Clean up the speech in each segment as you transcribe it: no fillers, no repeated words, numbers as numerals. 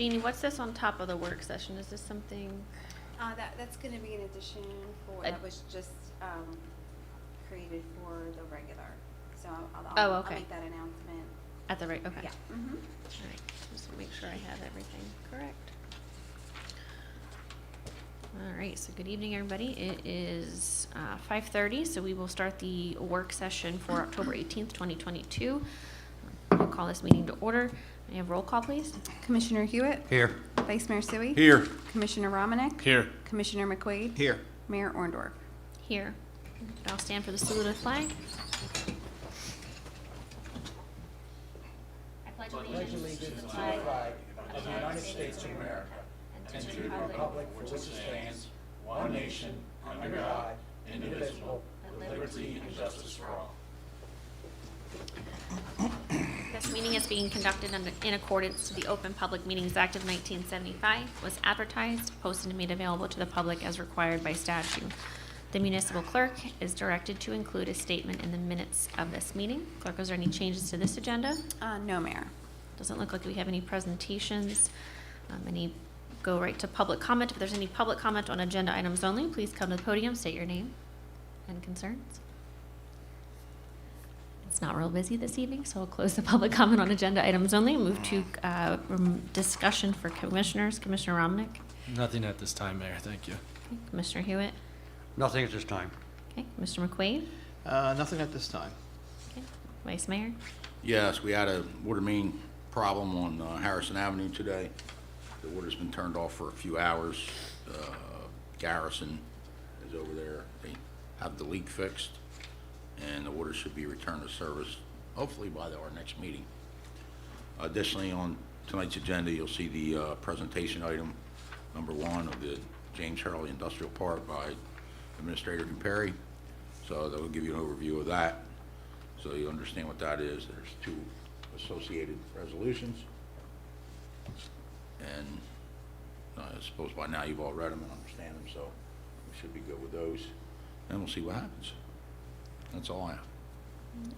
Jeannie, what's this on top of the work session? Is this something? That's going to be an addition for that was just created for the regular. So I'll okay. make that announcement. At the right, okay. Yeah. All right, just to make sure I have everything correct. All right, so good evening, everybody. It is 5:30, so we will start the work session for October 18th, 2022. I'll call this meeting to order. May I have roll call, please? Commissioner Hewitt. Here. Vice Mayor Suey. Here. Commissioner Romanek. Here. Commissioner McQuaid. Here. Mayor Orndorff. Here. I'll stand for the salute of the flag. I pledge allegiance to the flag of the United States of America and to the republic for which it stands, one nation, under God, indivisible, with liberty and justice for all. This meeting is being conducted in accordance to the Open Public Meetings Act of 1975, was advertised, posted, and made available to the public as required by statute. The municipal clerk is directed to include a statement in the minutes of this meeting. Clerk, is there any changes to this agenda? No, Mayor. Doesn't look like we have any presentations. Go right to public comment. If there's any public comment on agenda items only, please come to the podium, state your name and concerns. It's not real busy this evening, so I'll close the public comment on agenda items only and move to discussion for commissioners. Commissioner Romanek? Nothing at this time, Mayor. Thank you. Okay. Commissioner Hewitt? Nothing at this time. Okay. Mr. McQuaid? Nothing at this time. Okay. Vice Mayor? Yes, we had a water main problem on Harrison Avenue today. The water's been turned off for a few hours. Garrison is over there. They have the leak fixed, and the water should be returned to service, hopefully by our next meeting. Additionally, on tonight's agenda, you'll see the presentation item number 1 of the James Hurley Industrial Park by Administrator Perry. So that will give you an overview of that, so you understand what that is. There's 2 associated resolutions, and I suppose by now you've all read them and understand them, so we should be good with those, and we'll see what happens. That's all I have. All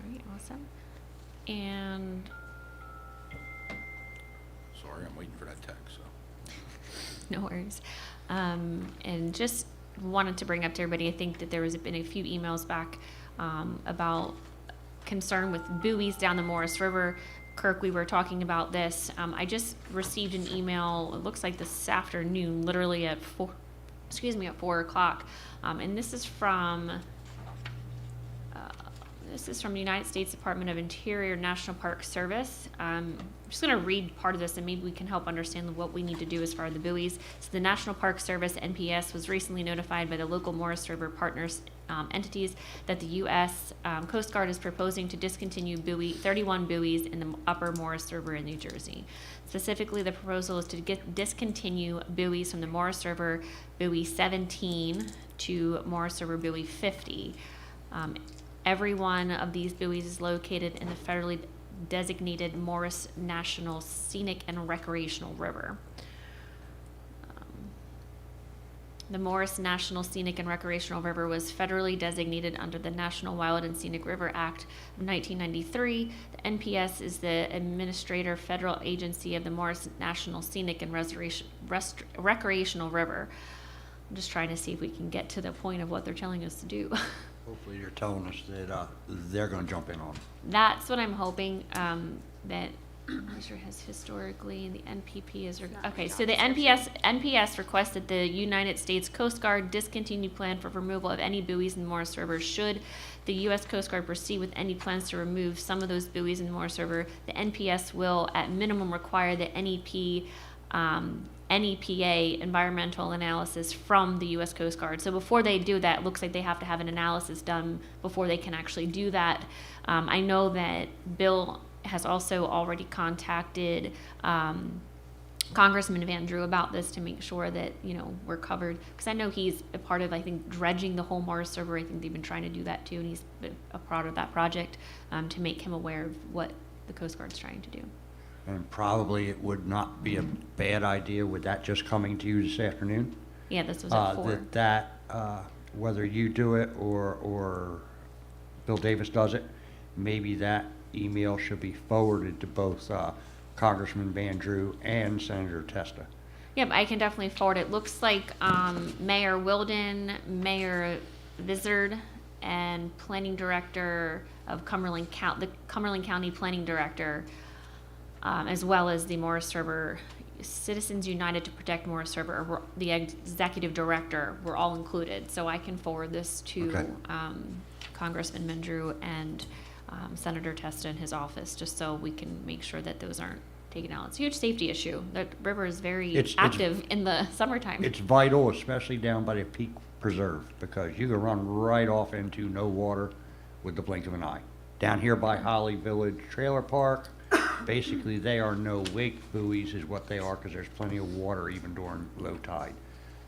right, awesome. And Sorry, I'm waiting for that text, so. no worries. And just wanted to bring up to everybody, I think that there has been a few emails back about concern with buoys down the Morris River. Kirk, we were talking about this. I just received an email, it looks like this afternoon, literally at 4 o'clock. And this is from the United States Department of Interior National Park Service. I'm just going to read part of this, and maybe we can help understand what we need to do as far as the buoys. So the National Park Service, NPS, was recently notified by the local Morris River partners entities that the U.S. Coast Guard is proposing to discontinue 31 buoys in the upper Morris River in New Jersey. Specifically, the proposal is to discontinue buoys from the Morris River Buoy 17 to Morris River Buoy 50. Every one of these buoys is located in the federally designated Morris National Scenic and Recreational River. The Morris National Scenic and Recreational River was federally designated under the National Wild and Scenic River Act of 1993. The NPS is the administrator federal agency of the Morris National Scenic and Recreational River. I'm just trying to see if we can get to the point of what they're telling us to do. Hopefully you're telling us that they're going to jump in on it. That's what I'm hoping, that Measure has historically, and the NPP is, okay, so the NPS requests that the United States Coast Guard discontinue plan for removal of any buoys in the Morris River. Should the U.S. Coast Guard proceed with any plans to remove some of those buoys in the Morris River, the NPS will at minimum require the NEPA environmental analysis from the U.S. Coast Guard. So before they do that, it looks like they have to have an analysis done before they can actually do that. I know that Bill has also already contacted Congressman Van Drew about this to make sure that, we're covered. Because I know he's a part of, I think, dredging the whole Morris River. I think they've been trying to do that too, and he's a part of that project to make him aware of what the Coast Guard's trying to do. And probably it would not be a bad idea with that just coming to you this afternoon. Yeah, this was at 4. That whether you do it or Bill Davis does it, maybe that email should be forwarded to both Congressman Bandrew and Senator Testa. Yep, I can definitely forward it. Looks like Mayor Wilden, Mayor Vizard, and Planning Director of Cumberland County, the Cumberland County Planning Director, as well as the Morris River Citizens United to Protect Morris River, the Executive Director, were all included. So I can forward this to Okay. Congressman Bandrew and Senator Testa in his office, just so we can make sure that those aren't taken out. It's a huge safety issue. The river is very It's- active in the summertime. It's vital, especially down by the Peak Preserve, because you can run right off into no water with the blink of an eye. Down here by Holly Village Trailer Park, basically they are no wake buoys is what they are, because there's plenty of water even during low tide.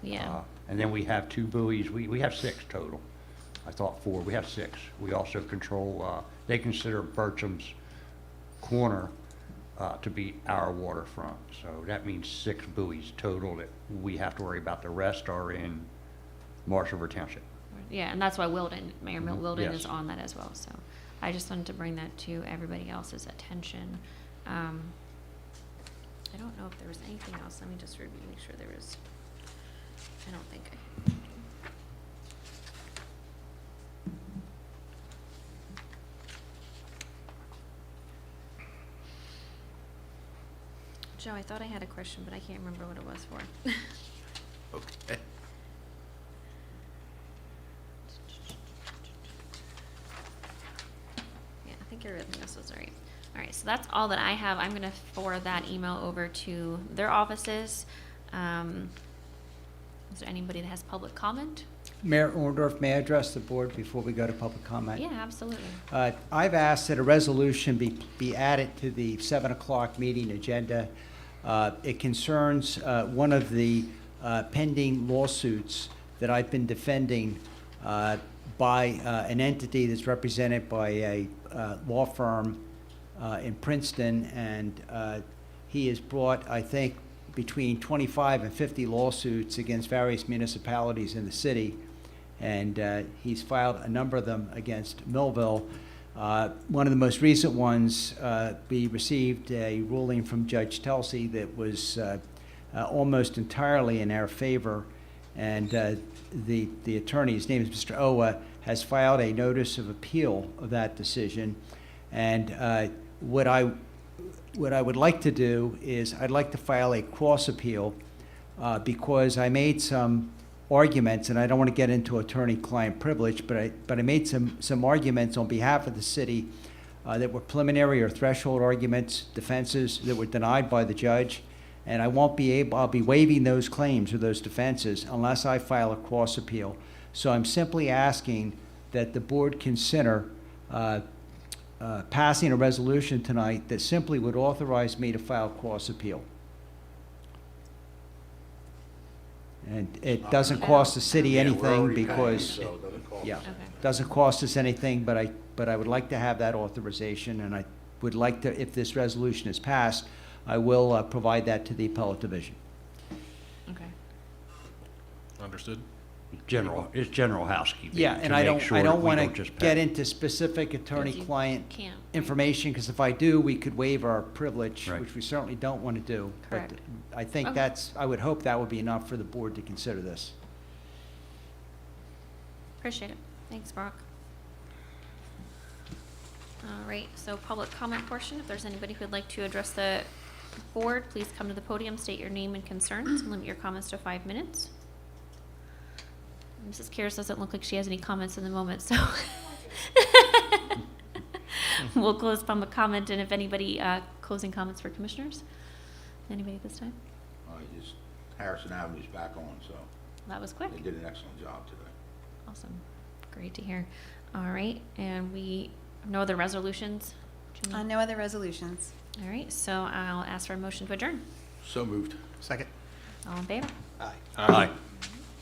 Yeah. And then we have 2 buoys, we have 6 total. I thought 4, we have 6. We also control, they consider Bircham's Corner to be our waterfront. So that means 6 buoys total that we have to worry about. The rest are in Marsh River Township. Yeah, and that's why Mayor Mhm, Wilden yes. is on that as well. So I just wanted to bring that to everybody else's attention. I don't know if there was anything else. Let me just review, make sure there was. I don't think I. Joe, I thought I had a question, but I can't remember what it was for. Okay. Yeah, I think everything else was all right. All right, so that's all that I have. I'm gonna forward that email over to their offices. Is there anybody that has public comment? Mayor Orndorff, may I address the board before we go to public comment? Yeah, absolutely. I've asked that a resolution be added to the 7 o'clock meeting agenda. It concerns one of the pending lawsuits that I've been defending by an entity that's represented by a law firm in Princeton, and he has brought, I think, between 25 and 50 lawsuits against various municipalities in the city, and he's filed a number of them against Millville. One of the most recent ones, we received a ruling from Judge Telsey that was almost entirely in our favor, and the attorney, his name is Mr. Owa, has filed a notice of appeal of that decision. And what I would like to do is I'd like to file a cross appeal because I made some arguments, and I don't want to get into attorney-client privilege, but I made some arguments on behalf of the city that were preliminary or threshold arguments, defenses that were denied by the judge, and I'll be waiving those claims or those defenses unless I file a cross appeal. So I'm simply asking that the board consider passing a resolution tonight that simply would authorize me to file cross appeal. And it doesn't cost the city Yeah, we're anything already paying, because, so it doesn't cost yeah, us. Okay. doesn't cost us anything, but I would like to have that authorization, and I would like to, if this resolution is passed, I will provide that to the appellate division. Okay. Understood? It's general housekeeping. Yeah, to and I make sure that don't we want don't to just get pay. into specific attorney-client Can't. information, because if I do, we could waive our privilege, Right. which we certainly don't want to do. Correct. But I think Okay. I would hope that would be enough for the board to consider this. Appreciate it. Thanks, Brock. All right, so public comment portion. If there's anybody who'd like to address the board, please come to the podium, state your name and concerns, and limit your comments to 5 minutes. Mrs. Karas doesn't look like she has any comments in the moment, so we'll close public comment, and if anybody, closing comments for commissioners? Anybody this time? Harrison Avenue's back on, so That was quick. they did an excellent job today. Awesome. Great to hear. All right, and we have no other resolutions? Julie? No other resolutions. All right, so I'll ask for a motion to adjourn. So moved. Second. All in favor? Aye.